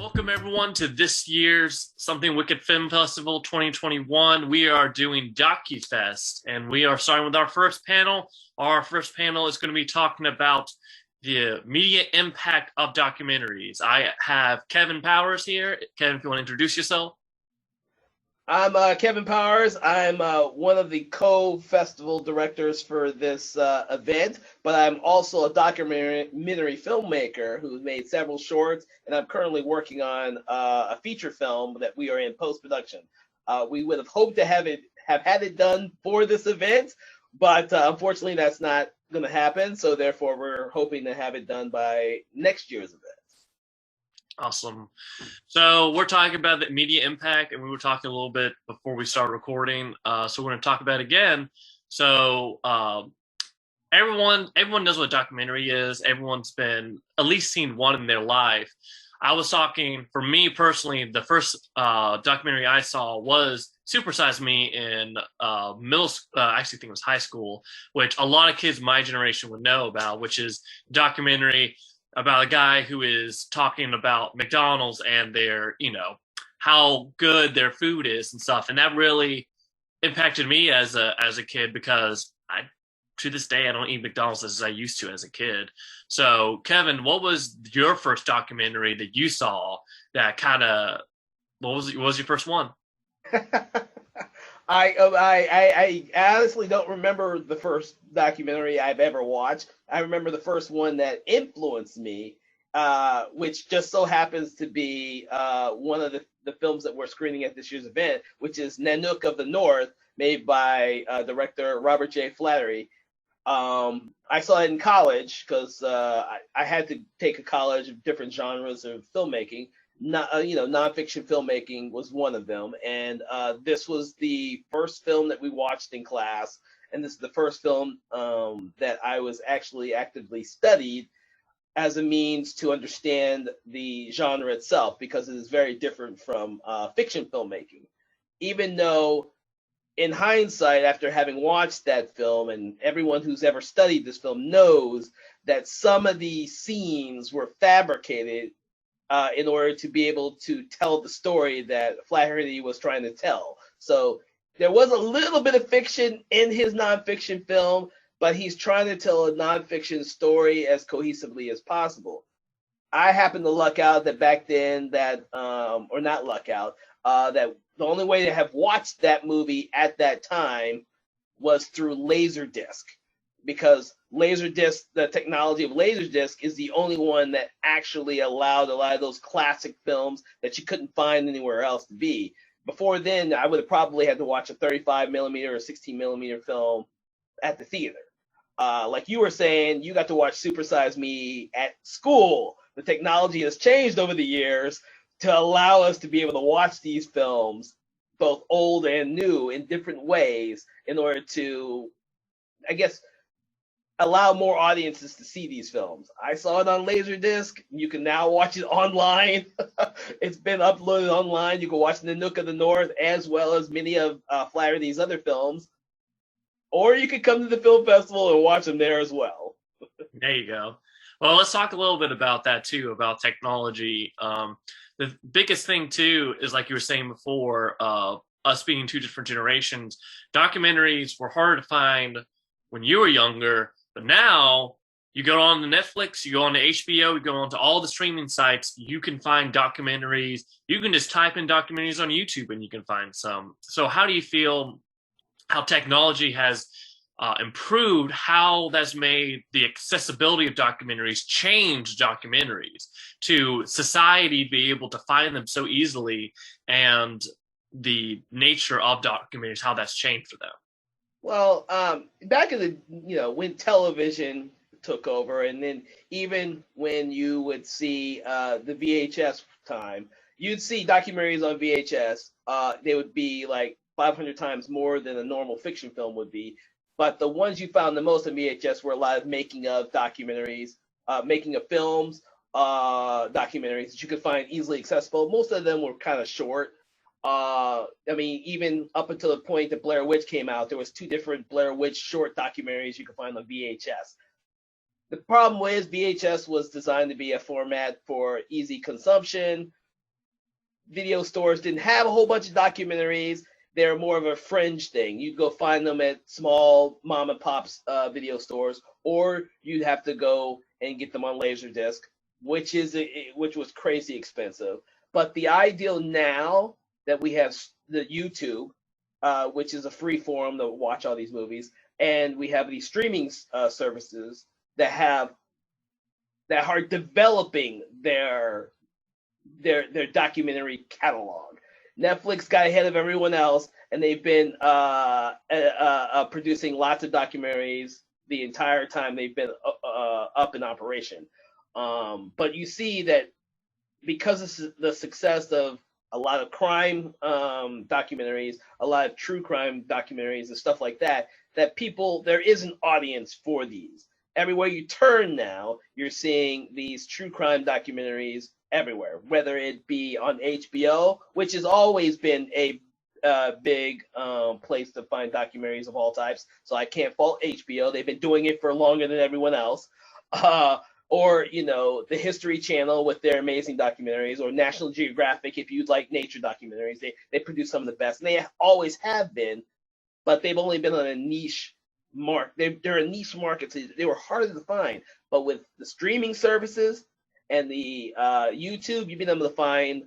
Welcome everyone to this year's Something Wicked Film Festival 2021. We are doing DocuFest, and we are starting with our first panel. Our first panel is going to be talking about the media impact of documentaries. I have Kevin Powers here. Kevin, if you want to introduce yourself. I'm Kevin Powers. I'm one of the co-festival directors for this event, but I'm also a documentary filmmaker who's made several shorts, and I'm currently working on a feature film that we are in post-production. We would have hoped to have had it done for this event, but unfortunately that's not going to happen, so therefore we're hoping to have it done by next year's event. Awesome. So we're talking about the media impact, and we were talking a little bit before we start recording. So we're going to talk about it again. So everyone knows what a documentary is. Everyone's been at least seen one in their life. I was talking, for me personally, the first documentary I saw was Super Size Me in middle school. I actually think it was high school, which a lot of kids my generation would know about, which is a documentary about a guy who is talking about McDonald's and their, how good their food is and stuff. And that really impacted me as a kid, because to this day, I don't eat McDonald's as I used to as a kid. So Kevin, what was your first documentary that you saw that what was your first one? I honestly don't remember the first documentary I've ever watched. I remember the first one that influenced me, which just so happens to be one of the films that we're screening at this year's event, which is Nanook of the North, made by director Robert J. Flattery. I saw it in college because I had to take a college of different genres of filmmaking. Nonfiction filmmaking was one of them, and this was the first film that we watched in class, and this is the first film that I was actually actively studied as a means to understand the genre itself, because it is very different from fiction filmmaking. Even though, in hindsight, after having watched that film, and everyone who's ever studied this film knows that some of the scenes were fabricated in order to be able to tell the story that Flaherty was trying to tell. So there was a little bit of fiction in his nonfiction film, but he's trying to tell a nonfiction story as cohesively as possible. I happened to luck out that back then that the only way to have watched that movie at that time was through Laserdisc, because Laserdisc, the technology of Laserdisc, is the only one that actually allowed a lot of those classic films that you couldn't find anywhere else to be. Before then, I would have probably had to watch a 35 millimeter or 16 millimeter film at the theater. Like you were saying, you got to watch Super Size Me at school. The technology has changed over the years to allow us to be able to watch these films, both old and new, in different ways in order to, I guess, allow more audiences to see these films. I saw it on Laserdisc. You can now watch it online. It's been uploaded online. You can watch Nanook of the North as well as many of Flaherty's other films. Or you could come to the film festival and watch them there as well. There you go. Well, let's talk a little bit about that too, about technology. The biggest thing too is, like you were saying before, us being two different generations, documentaries were harder to find when you were younger. But now you go on to Netflix, you go on to HBO, you go on to all the streaming sites, you can find documentaries. You can just type in documentaries on YouTube and you can find some. So how do you feel how technology has improved, how that's made the accessibility of documentaries, change documentaries to society be able to find them so easily, and the nature of documentaries, how that's changed for them? Well, back in the, when television took over, and then even when you would see the VHS time, you'd see documentaries on VHS. They would be like 500 times more than a normal fiction film would be. But the ones you found the most on VHS were a lot of making of documentaries, making of films, documentaries that you could find easily accessible. Most of them were kind of short. Even up until the point that Blair Witch came out, there was 2 different Blair Witch short documentaries you could find on VHS. The problem is VHS was designed to be a format for easy consumption. video stores didn't have a whole bunch of documentaries. They're more of a fringe thing. You'd go find them at small mom and pops video stores, or you'd have to go and get them on Laserdisc, which was crazy expensive. But the ideal now that we have the YouTube, which is a free forum to watch all these movies, and we have these streaming services that are developing their documentary catalog. Netflix got ahead of everyone else, and they've been producing lots of documentaries the entire time they've been up in operation. But you see that because of the success of a lot of crime documentaries, a lot of true crime documentaries and stuff like that, that there is an audience for these. Everywhere you turn now, you're seeing these true crime documentaries everywhere, whether it be on HBO, which has always been a big place to find documentaries of all types. So I can't fault HBO. They've been doing it for longer than everyone else. Or, the History Channel with their amazing documentaries, or National Geographic if you like nature documentaries. They produce some of the best, and they always have been, but they've only been on a niche market. They're a niche market, so they were harder to find. But with the streaming services and the YouTube, you've been able to find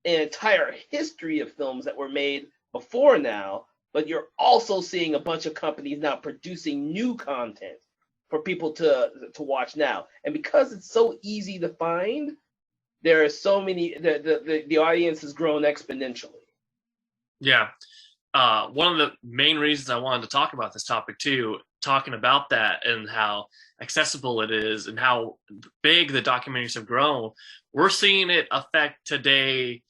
an entire history of films that were made before now, but you're also seeing a bunch of companies now producing new content for people to watch now. And because it's so easy to find, there are so many, the audience has grown exponentially. Yeah. One of the main reasons I wanted to talk about this topic too, talking about that and how accessible it is and how big the documentaries have grown, we're seeing it affect today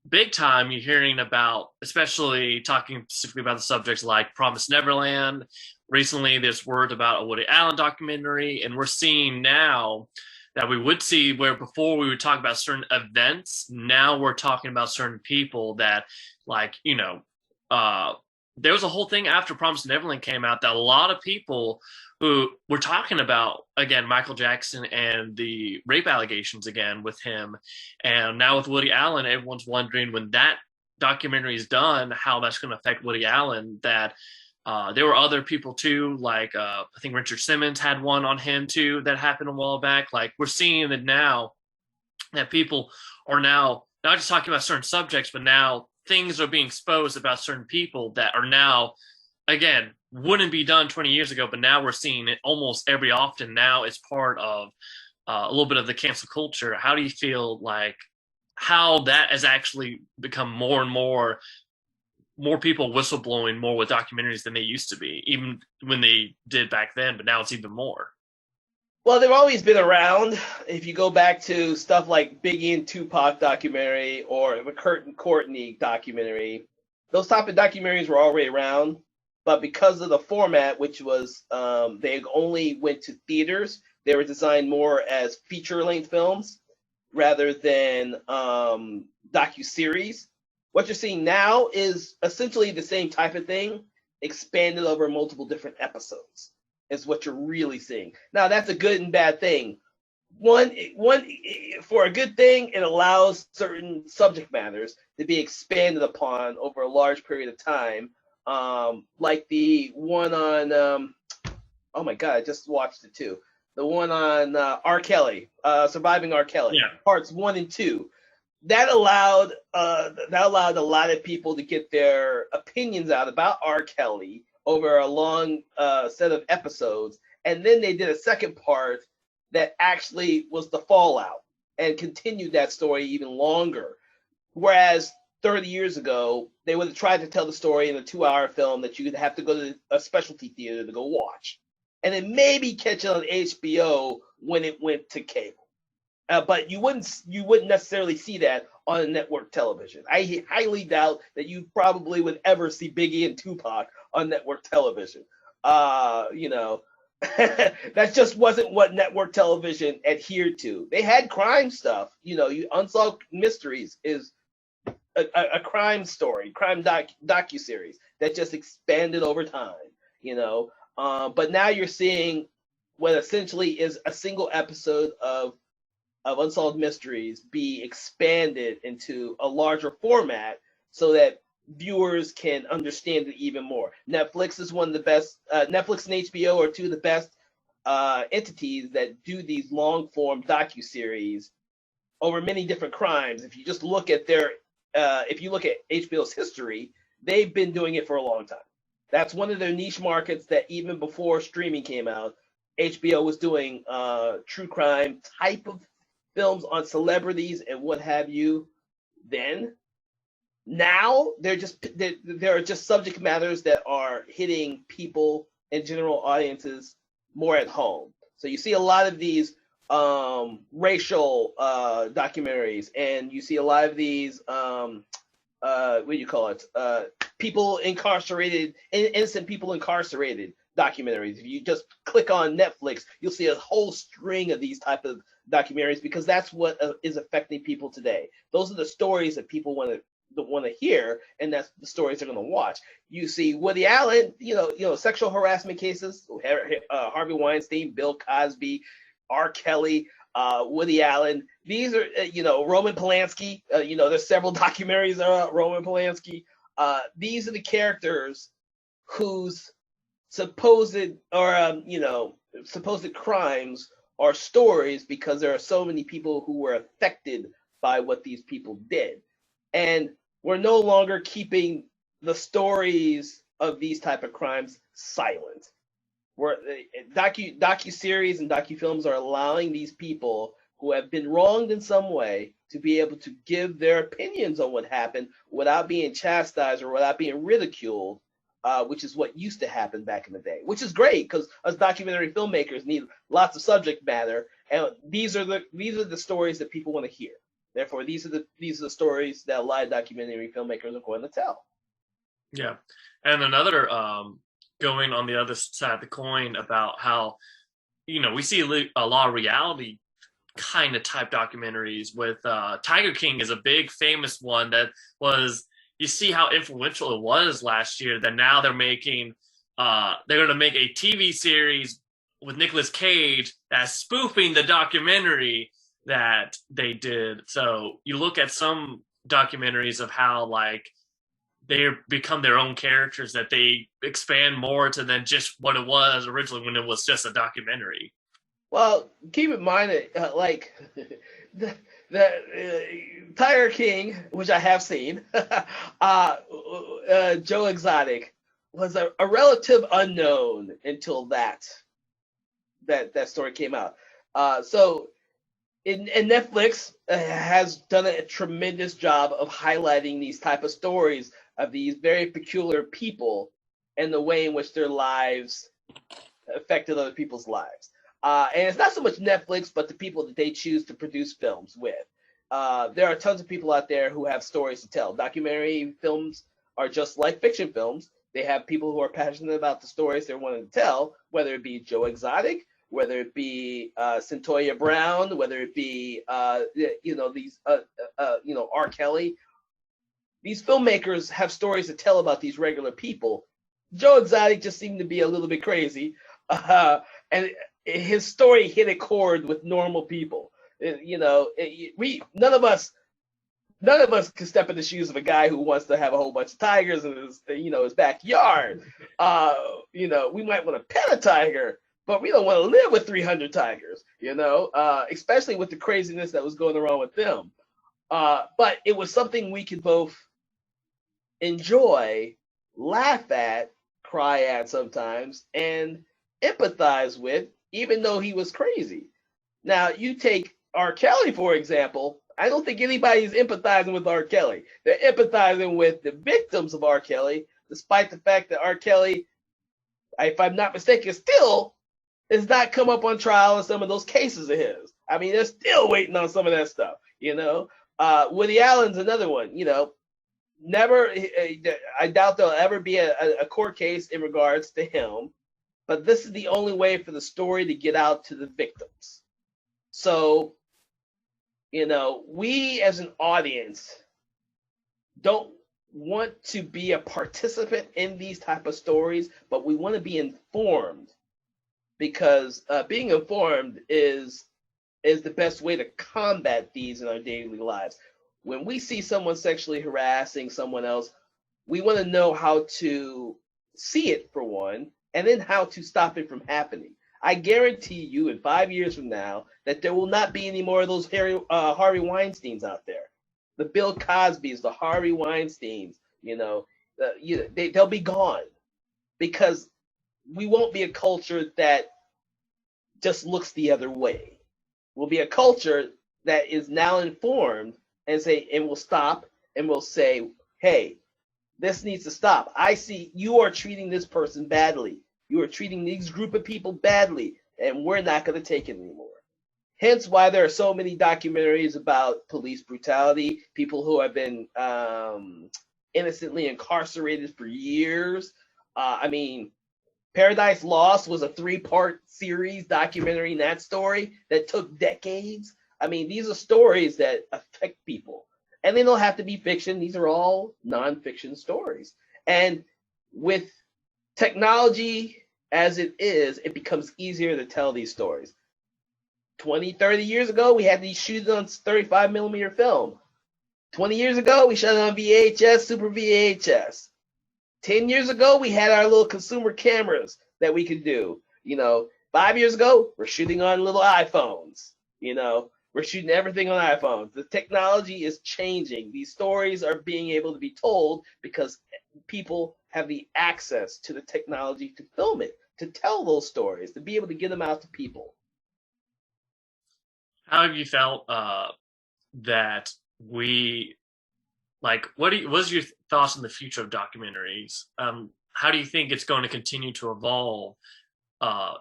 big time. You're hearing about, especially talking specifically about the subjects like Promised Neverland. Recently, there's word about a Woody Allen documentary, and we're seeing now that we would see where before we would talk about certain events, now we're talking about certain people that, like, there was a whole thing after Promised Neverland came out that a lot of people who were talking about, again, Michael Jackson and the rape allegations again with him. And now with Woody Allen, everyone's wondering when that documentary is done, how that's going to affect Woody Allen. That there were other people too, like I think Richard Simmons had one on him too that happened a while back. Like, we're seeing that now that people are now not just talking about certain subjects, but now things are being exposed about certain people that are now, again, wouldn't be done 20 years ago, but now we're seeing it almost every often now as part of a little bit of the cancel culture. How do you feel like how that has actually become more and more people whistleblowing more with documentaries than they used to be, even when they did back then, but now it's even more? Well, they've always been around. If you go back to stuff like Biggie and Tupac documentary or the Kurt and Courtney documentary, those type of documentaries were already around. But because of the format, which was they only went to theaters, they were designed more as feature-length films rather than docuseries. What you're seeing now is essentially the same type of thing, expanded over multiple different episodes, is what you're really seeing. Now, that's a good and bad thing. One, for a good thing, it allows certain subject matters to be expanded upon over a large period of time. Like the one on, oh my God, I just watched it too. The one on R. Kelly, Surviving R. Kelly, yeah. Parts 1 and 2. That allowed a lot of people to get their opinions out about R. Kelly over a long set of episodes. And then they did a second part that actually was the fallout and continued that story even longer. Whereas 30 years ago, they would have tried to tell the story in a 2-hour film that you would have to go to a specialty theater to go watch. And then maybe catch it on HBO when it went to cable. But you wouldn't necessarily see that on network television. I highly doubt that you probably would ever see Biggie and Tupac on network television. That just wasn't what network television adhered to. They had crime stuff. Unsolved Mysteries is a crime story, crime docuseries that just expanded over time. But now you're seeing what essentially is a single episode of of Unsolved Mysteries be expanded into a larger format so that viewers can understand it even more. Netflix is one of the best. Netflix and HBO are two of the best entities that do these long form docuseries over many different crimes. If you just look at if you look at HBO's history, they've been doing it for a long time. That's one of their niche markets that even before streaming came out, HBO was doing true crime type of films on celebrities and what have you. Then now there are just subject matters that are hitting people and general audiences more at home. So you see a lot of these racial documentaries, and you see a lot of these what do you call it? People incarcerated, innocent people incarcerated documentaries. If you just click on Netflix, you'll see a whole string of these type of documentaries because that's what is affecting people today. Those are the stories that people want to hear, and that's the stories they're going to watch. You see Woody Allen, sexual harassment cases, Harvey Weinstein, Bill Cosby, R. Kelly, Woody Allen. These are, Roman Polanski. There's several documentaries about Roman Polanski. These are the characters whose supposed crimes are stories because there are so many people who were affected by what these people did. And we're no longer keeping the stories of these type of crimes silent. Docu-series and docu-films are allowing these people who have been wronged in some way to be able to give their opinions on what happened without being chastised or without being ridiculed, which is what used to happen back in the day, which is great because us documentary filmmakers need lots of subject matter, and these are the stories that people want to hear. Therefore, these are the stories that a lot of documentary filmmakers are going to tell. Yeah, and another going on the other side of the coin about how we see a lot of reality kind of type documentaries with Tiger King is a big famous one that was. You see how influential it was last year that now they're making they're going to make a TV series with Nicolas Cage that's spoofing the documentary that they did. So you look at some documentaries of how like they become their own characters, that they expand more to than just what it was originally when it was just a documentary. Well, keep in mind that the Tiger King, which I have seen, Joe Exotic was a relative unknown until that story came out. So Netflix has done a tremendous job of highlighting these type of stories of these very peculiar people and the way in which their lives affected other people's lives. And it's not so much Netflix, but the people that they choose to produce films with. There are tons of people out there who have stories to tell. Documentary films are just like fiction films. They have people who are passionate about the stories they're wanting to tell, whether it be Joe Exotic, whether it be Centoya Brown, whether it be these R. Kelly. These filmmakers have stories to tell about these regular people. Joe Exotic just seemed to be a little bit crazy, and his story hit a chord with normal people. None of us can step in the shoes of a guy who wants to have a whole bunch of tigers in his backyard. We might want to pet a tiger, but we don't want to live with 300 tigers, especially with the craziness that was going around with them. But it was something we could both enjoy, laugh at, cry at sometimes, and empathize with, even though he was crazy. Now, you take R. Kelly, for example. I don't think anybody's empathizing with R. Kelly. They're empathizing with the victims of R. Kelly, despite the fact that R. Kelly, if I'm not mistaken, still has not come up on trial in some of those cases of his. I mean, they're still waiting on some of that stuff, Woody Allen's another one, never, I doubt there'll ever be a court case in regards to him, but this is the only way for the story to get out to the victims. So, we as an audience don't want to be a participant in these type of stories, but we want to be informed, because being informed is is the best way to combat these in our daily lives. When we see someone sexually harassing someone else, we want to know how to see it, for one, and then how to stop it from happening. I guarantee you in 5 years from now that there will not be any more of those Harvey Weinsteins out there. The Bill Cosbys, the Harvey Weinsteins, they'll be gone, because we won't be a culture that just looks the other way. We'll be a culture that is now informed and will stop and will say, hey, this needs to stop. I see you are treating this person badly. You are treating these group of people badly, and we're not going to take it anymore. Hence why there are so many documentaries about police brutality, people who have been innocently incarcerated for years. Paradise Lost was a 3-part series documentary in that story that took decades. These are stories that affect people. And they don't have to be fiction. These are all nonfiction stories. And with technology as it is, it becomes easier to tell these stories. 20, 30 years ago, we had these shoots on 35 millimeter film. 20 years ago, we shot it on VHS, Super VHS. 10 years ago, we had our little consumer cameras that we could do. 5 years ago, we're shooting on little iPhones. We're shooting everything on iPhones. The technology is changing. These stories are being able to be told because people have the access to the technology to film it, to tell those stories, to be able to get them out to people. How have you felt that what's your thoughts on the future of documentaries? How do you think it's going to continue to evolve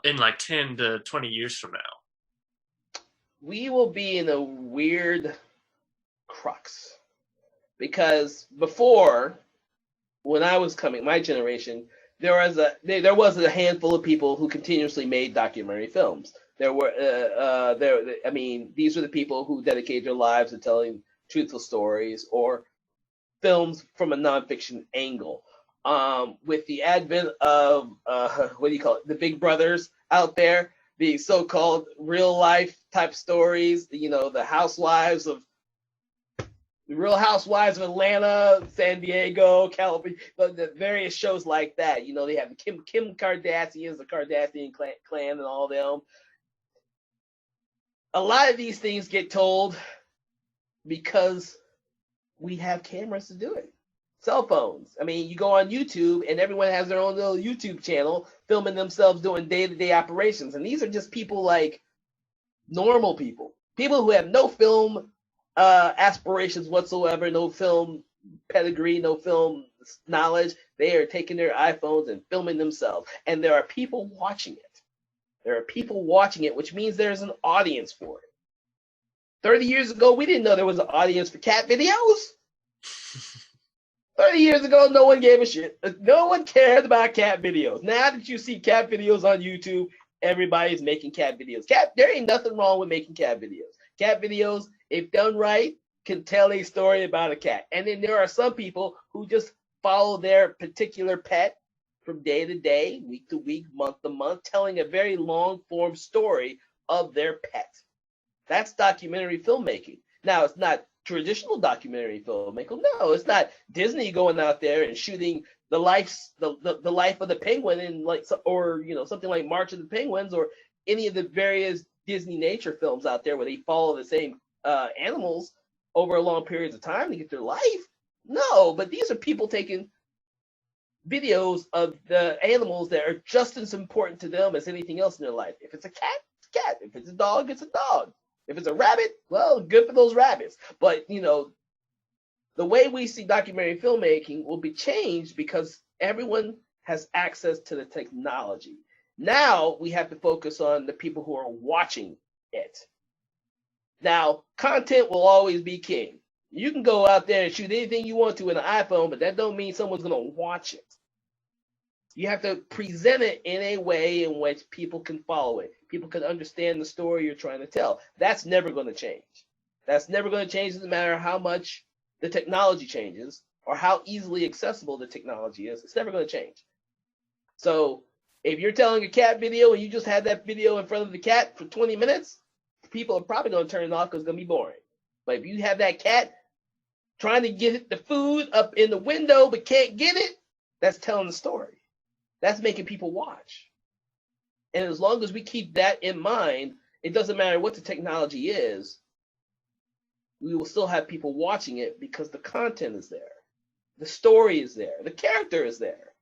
in 10 to 20 years from now? We will be in a weird crux, because before, when I was coming, my generation, there was a handful of people who continuously made documentary films. These were the people who dedicated their lives to telling truthful stories or films from a nonfiction angle. With the advent of the Big Brothers out there, the so-called real life type stories, the Real Housewives of Atlanta, San Diego, California, the various shows like that. They have the Kim Kardashians, the Kardashian clan, and all them. A lot of these things get told because we have cameras to do it. Cell phones. You go on YouTube and everyone has their own little YouTube channel filming themselves doing day-to-day operations. And these are just people like normal people who have no film aspirations whatsoever, no film pedigree, no film knowledge. They are taking their iPhones and filming themselves. And there are people watching it. Which means there's an audience for it. 30 years ago, we didn't know there was an audience for cat videos. 30 years ago, no one gave a shit. No one cared about cat videos. Now that you see cat videos on YouTube, everybody's making cat videos. There ain't nothing wrong with making cat videos. Cat videos, if done right, can tell a story about a cat. And then there are some people who just follow their particular pet from day to day, week to week, month to month, telling a very long form story of their pet. That's documentary filmmaking. Now, it's not traditional documentary filmmaking. No, it's not Disney going out there and shooting the life of the penguin in something like March of the Penguins or any of the various Disney nature films out there where they follow the same animals over a long periods of time to get their life. No, but these are people taking videos of the animals that are just as important to them as anything else in their life. If it's a cat, it's a cat. If it's a dog, it's a dog. If it's a rabbit, well, good for those rabbits. But, the way we see documentary filmmaking will be changed because everyone has access to the technology. Now we have to focus on the people who are watching it. Now, content will always be king. You can go out there and shoot anything you want to in an iPhone, but that don't mean someone's going to watch it. You have to present it in a way in which people can follow it. People can understand the story you're trying to tell. That's never going to change. That's never going to change. It doesn't matter how much the technology changes or how easily accessible the technology is. It's never going to change. So if you're telling a cat video and you just had that video in front of the cat for 20 minutes, people are probably going to turn it off because it's going to be boring. But if you have that cat trying to get the food up in the window but can't get it, that's telling the story. That's making people watch. And as long as we keep that in mind, it doesn't matter what the technology is, we will still have people watching it because the content is there. The story is there. The character is there.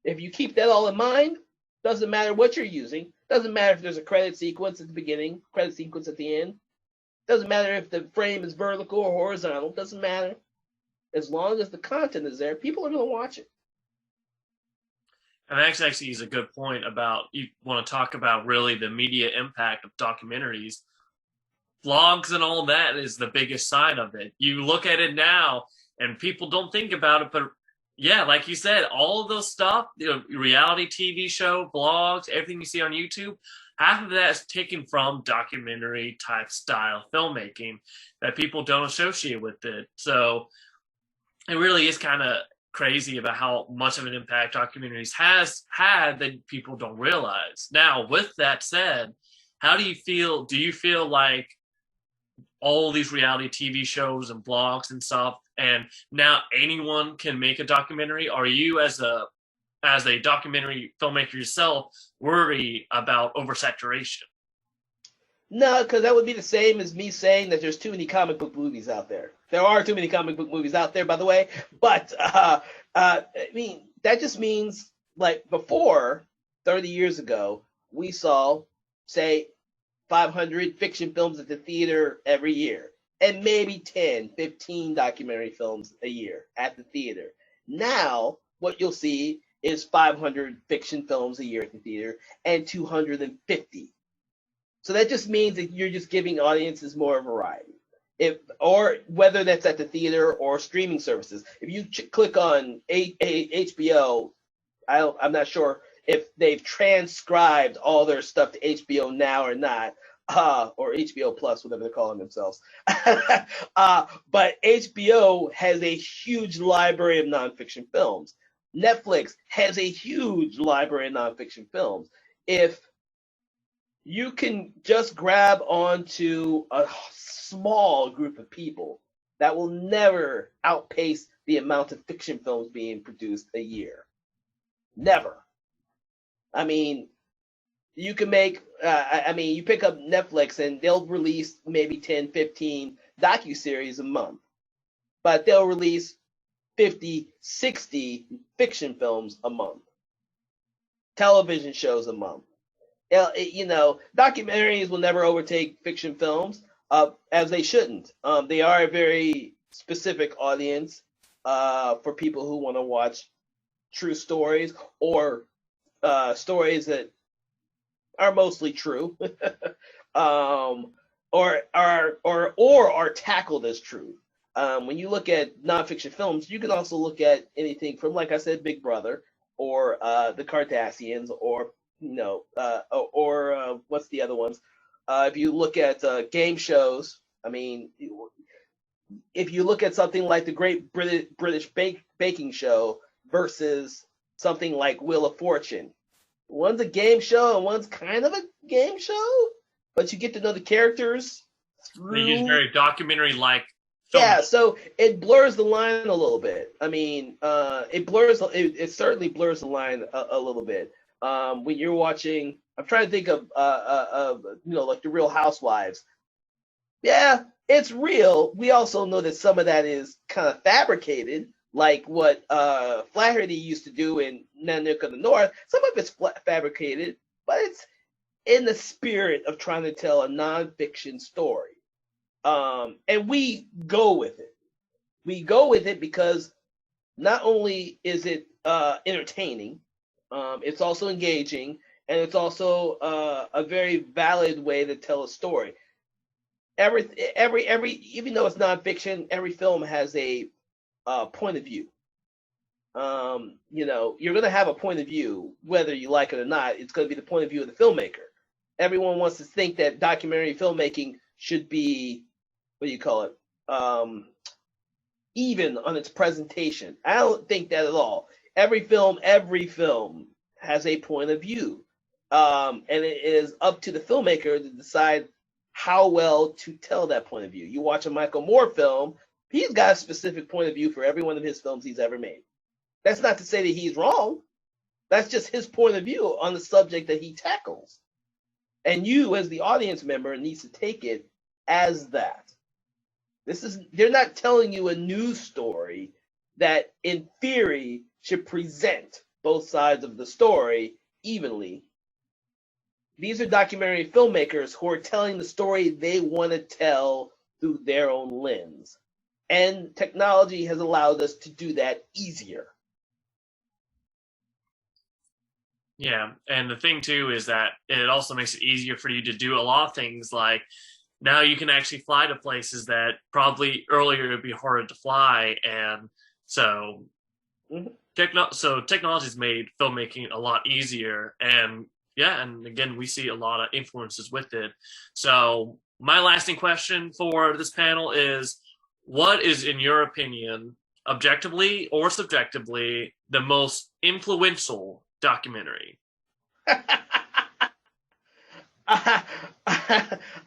If you keep that all in mind, doesn't matter what you're using. Doesn't matter if there's a credit sequence at the beginning, credit sequence at the end. Doesn't matter if the frame is vertical or horizontal. Doesn't matter. As long as the content is there, people are going to watch it. And that actually is a good point about, you want to talk about really the media impact of documentaries. Vlogs and all that is the biggest side of it. You look at it now and people don't think about it, but yeah, like you said, all of those stuff, reality TV show, vlogs, everything you see on YouTube, half of that is taken from documentary type style filmmaking that people don't associate with it. So it really is kind of crazy about how much of an impact documentaries has had that people don't realize. Now, with that said, how do you feel? Do you feel like all these reality TV shows and blogs and stuff, and now anyone can make a documentary? Are you, as a documentary filmmaker yourself, worry about oversaturation? No, because that would be the same as me saying that there's too many comic book movies out there. There are too many comic book movies out there, by the way. But I mean, that just means, like, before 30 years ago, we saw, say, 500 fiction films at the theater every year, and maybe 10, 15 documentary films a year at the theater. Now, what you'll see is 500 fiction films a year at the theater and 250. So that just means that you're just giving audiences more variety. Or whether that's at the theater or streaming services. If you click on HBO, I'm not sure if they've transcribed all their stuff to HBO Now or not, or HBO Plus, whatever they're calling themselves. But HBO has a huge library of nonfiction films. Netflix has a huge library of nonfiction films. If you can just grab onto a small group of people, that will never outpace the amount of fiction films being produced a year. Never. I mean, you can make, you pick up Netflix and they'll release maybe 10, 15 docuseries a month, but they'll release 50, 60 fiction films a month, television shows a month. Documentaries will never overtake fiction films, as they shouldn't. They are a very specific audience for people who want to watch true stories, or stories that are mostly true, or are tackled as true. When you look at nonfiction films, you can also look at anything from, like I said, Big Brother, or the Kardashians, or what's the other ones? If you look at game shows, I mean, if you look at something like the Great British Baking Show versus something like Wheel of Fortune, one's a game show and one's kind of a game show, but you get to know the characters through. They use very documentary-like. Yeah, so it blurs the line a little bit. I mean, it certainly blurs the line a little bit. When you're watching, I'm trying to think of like the Real Housewives. Yeah, it's real. We also know that some of that is kind of fabricated, like what Flaherty used to do in Nanook of the North. Some of it's fabricated, but it's in the spirit of trying to tell a nonfiction story. And we go with it. We go with it because not only is it entertaining, it's also engaging, and it's also a very valid way to tell a story. Every even though it's nonfiction, every film has a point of view. You're going to have a point of view, whether you like it or not. It's going to be the point of view of the filmmaker. Everyone wants to think that documentary filmmaking should be, what do you call it, even on its presentation. I don't think that at all. Every film has a point of view. And it is up to the filmmaker to decide how well to tell that point of view. You watch a Michael Moore film, he's got a specific point of view for every one of his films he's ever made. That's not to say that he's wrong. That's just his point of view on the subject that he tackles. And you, as the audience member, needs to take it as that. They're not telling you a news story that, in theory, should present both sides of the story evenly. These are documentary filmmakers who are telling the story they want to tell through their own lens. And technology has allowed us to do that easier. Yeah, and the thing too is that it also makes it easier for you to do a lot of things. Like now you can actually fly to places that probably earlier would be harder to fly, and so technology's made filmmaking a lot easier. And yeah, and again, we see a lot of influences with it. So my lasting question for this panel is, what is, in your opinion, objectively or subjectively, the most influential documentary? I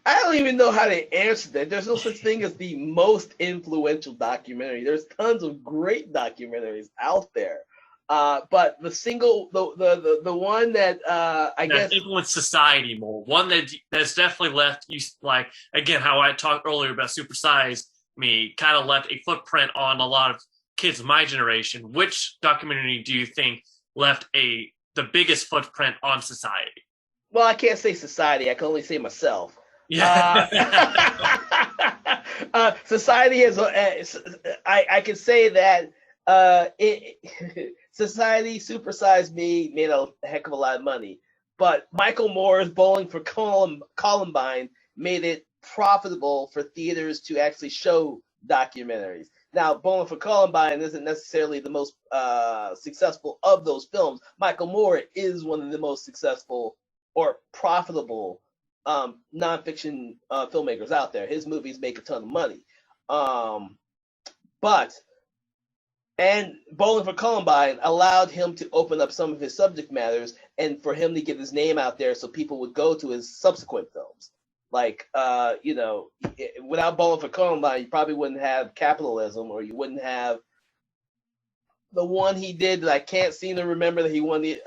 don't even know how to answer that. There's no such thing as the most influential documentary. There's tons of great documentaries out there. But the one that I guess influenced society more, one that's definitely left you, like, again, how I talked earlier about Super Size Me, kind of left a footprint on a lot of kids of my generation. Which documentary do you think left the biggest footprint on society? Well, I can't say society. I can only say myself. Yeah. Society has. I can say that Society, Super Size Me made a heck of a lot of money, but Michael Moore's Bowling for Columbine made it profitable for theaters to actually show documentaries. Now, Bowling for Columbine isn't necessarily the most successful of those films. Michael Moore is one of the most successful or profitable nonfiction filmmakers out there. His movies make a ton of money. And Bowling for Columbine allowed him to open up some of his subject matters and for him to get his name out there so people would go to his subsequent films. Like, without Bowling for Columbine, you probably wouldn't have Capitalism, or you wouldn't have the one he did that I can't seem to remember that he won the.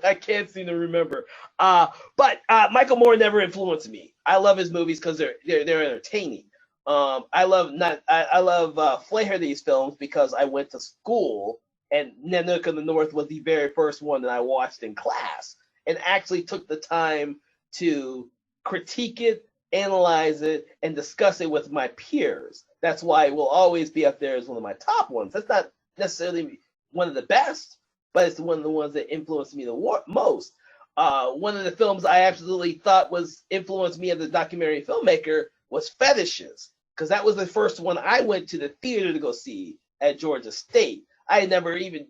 I can't seem to remember. But Michael Moore never influenced me. I love his movies because they're entertaining. I love Flaherty's films because I went to school and Nanook of the North was the very first one that I watched in class and actually took the time to critique it, analyze it, and discuss it with my peers. That's why it will always be up there as one of my top ones. That's not necessarily one of the best, but it's one of the ones that influenced me the most. One of the films I absolutely thought influenced me as a documentary filmmaker was Fetishes, because that was the first one I went to the theater to go see at Georgia State. I never even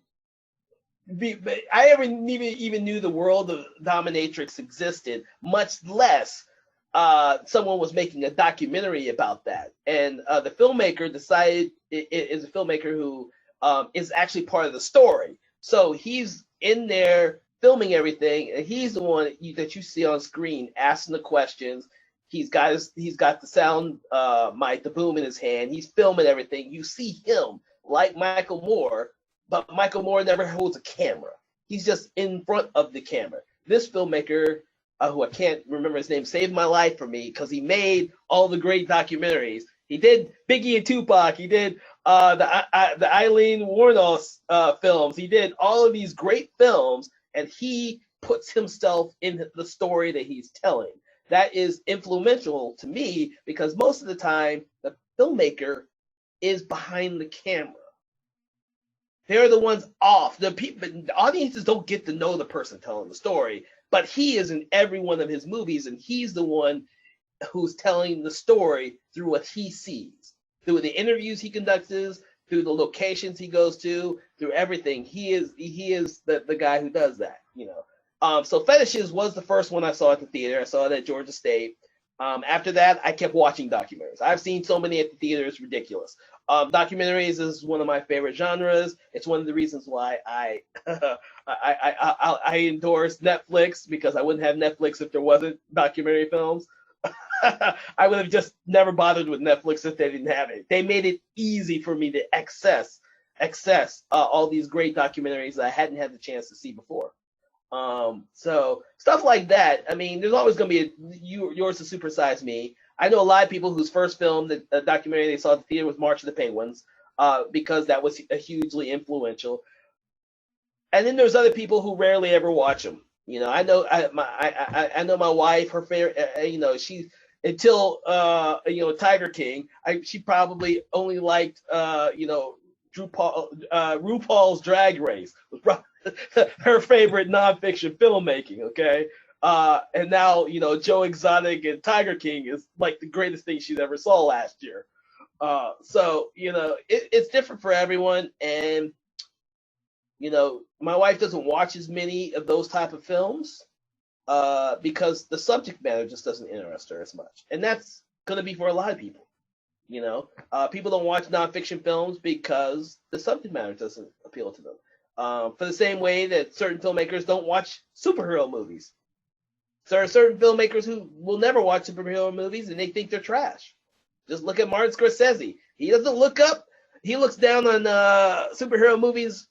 knew the world of dominatrix existed, much less someone was making a documentary about that. And the filmmaker decided is a filmmaker who is actually part of the story. So he's in there filming everything, and he's the one that you see on screen asking the questions. He's got the sound mic, the boom in his hand. He's filming everything. You see him like Michael Moore, but Michael Moore never holds a camera. He's just in front of the camera. This filmmaker, who I can't remember his name, saved my life for me because he made all the great documentaries. He did Biggie and Tupac. He did the Eileen Wuornos films. He did all of these great films, and he puts himself in the story that he's telling. That is influential to me because most of the time the filmmaker is behind the camera. They're the ones off. The audiences don't get to know the person telling the story, but he is in every one of his movies, and he's the one who's telling the story through what he sees, through the interviews he conducts, through the locations he goes to, through everything. He is the guy who does that, you know. So Fetishes was the first one I saw at the theater. I saw it at Georgia State. After that, I kept watching documentaries. I've seen so many at the theater, it's ridiculous. Documentaries is one of my favorite genres. It's one of the reasons why I endorse Netflix, because I wouldn't have Netflix if there wasn't documentary films. I would have just never bothered with Netflix if they didn't have it. They made it easy for me to access all these great documentaries that I hadn't had the chance to see before. So stuff like that. I mean, there's always going to be yours to supersize me. I know a lot of people whose first film, the documentary they saw at the theater, was March of the Penguins, because that was a hugely influential. And then there's other people who rarely ever watch them. You know, I know my wife, her favorite, she until Tiger King, she probably only liked RuPaul's Drag Race was probably her favorite nonfiction filmmaking. Okay. And now, Joe Exotic and Tiger King is like the greatest thing she's ever saw last year. So, it's different for everyone. And, my wife doesn't watch as many of those type of films because the subject matter just doesn't interest her as much. And that's going to be for a lot of people. People don't watch nonfiction films because the subject matter doesn't appeal to them. For the same way that certain filmmakers don't watch superhero movies. There are certain filmmakers who will never watch superhero movies and they think they're trash. Just look at Martin Scorsese. He doesn't look up. He looks down on superhero movies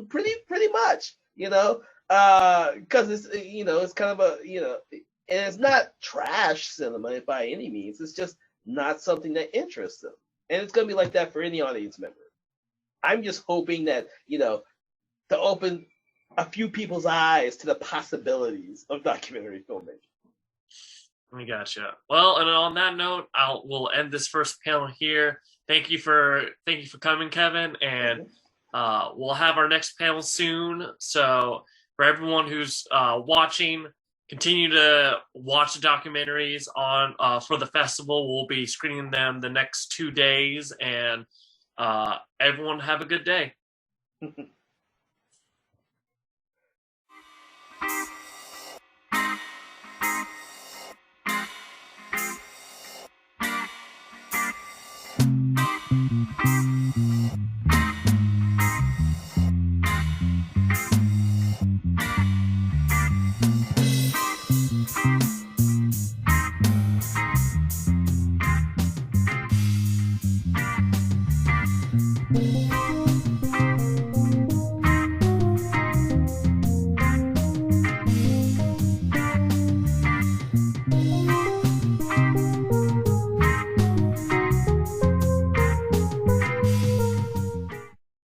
pretty much, because it's it's kind of and it's not trash cinema by any means. It's just not something that interests them, and it's going to be like that for any audience member. I'm just hoping that to open a few people's eyes to the possibilities of documentary filmmaking. I gotcha. Well, and on that note, we'll end this first panel here. Thank you for coming, Kevin, and we'll have our next panel soon. So for everyone who's watching, continue to watch the documentaries on for the festival. We'll be screening them the next 2 days, and everyone have a good day.